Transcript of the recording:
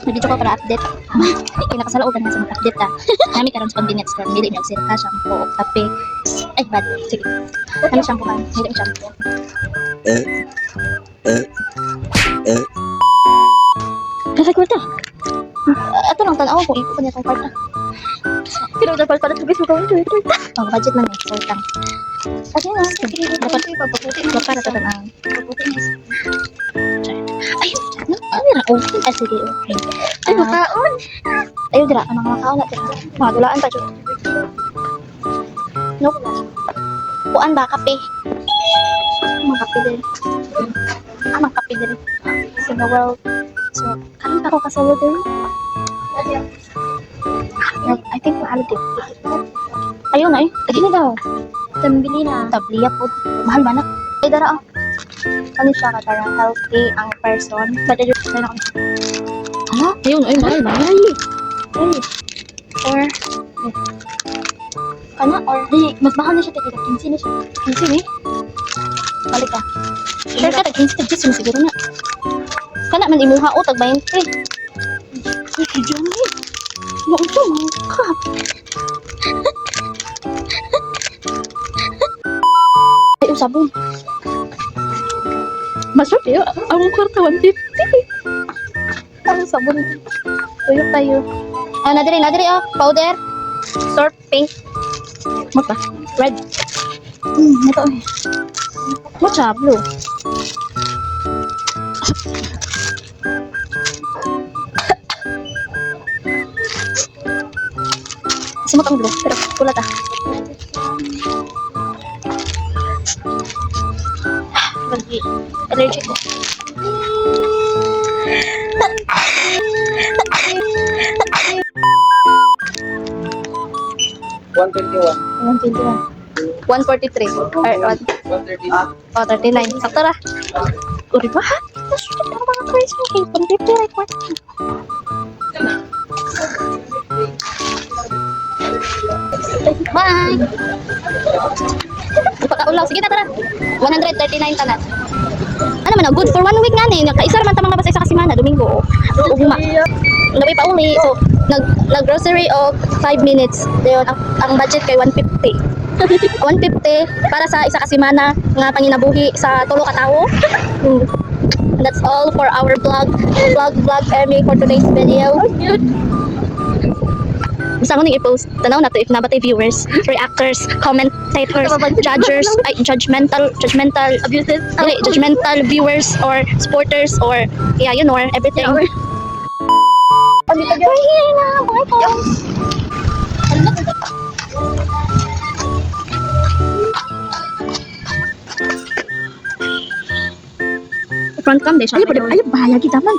Nandito ko para update. Kinakasaloogan nga sa mag-update ta. Nami karon sa convenience store. Dili niya sirka, shampoo, o kape. Ay, bad. Sige. Ano shampoo ka? Dili mo shampoo. Kasi ko ito. Ato lang tanaw ko. Iko pa niya itong parta. Pero dapat pala tubig mo gawin ito. Oh, budget lang eh. Sultang. Kasi nga. Dapat para sa tanang. Ayun. Ano na? Okay. Ah, sige. Okay. Ay, makaon. Ayun, dira. Ang mga makaon natin. Mga dulaan pa dyan. No. Kuan ba? Kape. Mga kape din. Mga kape din. Sa the world. So, karon ako kasawod din. I think mahal din. Ayun ay. Lagi na daw. Tambili na. Tabliya po. Mahal ba na? Ay, dara ang. Ano siya ka tarang healthy ang person. But I just say na kami. Hala? Ayun ay. Mahal ba? Ay. Ay. Or. Kana or. Di. Mas mahal na siya. Teka. 15 na siya. 15 eh. Balik ka. Sure ka. 15 siguro na. Kana man imuha o tag 20. Ay, kidyan eh. Mauto, mangkap. Ay, sabon. Masarap yun. Ang kwarta, 150. Ang sabon. Tuyok tayo. Ah, nadiri, oh. Powder. Surf, pink. Mata. Red. Ito eh. Mata, blue. Simot ang blue, pero kulat ah. Bagi allergic ko. $143. Or 130. oh, 39. Sakto ra. Uri ba? Nasulit ang mga price mo. Okay, 150 right one. Bye! Ipakaulaw. Sige na, tara. 139 tanan. Ano man, good for 1 week nga ni. Nagkaisa naman ta mga basa sa kasimana, Domingo. Ugma. Nabay pa uli. So, nag-grocery o 5 minutes. Dayon, ang budget kay 150. 150 para sa isa kasimana nga panginabuhi sa tulo ka tawo. That's all for our vlog Emmy for today's video. Basta ko nang i-post, tanaw na to if nabatay viewers, reactors, commentators, judgers, ay, judgmental abuses, judgmental viewers or supporters or yeah, you know, everything. Front cam deh, ayo bahaya kita man.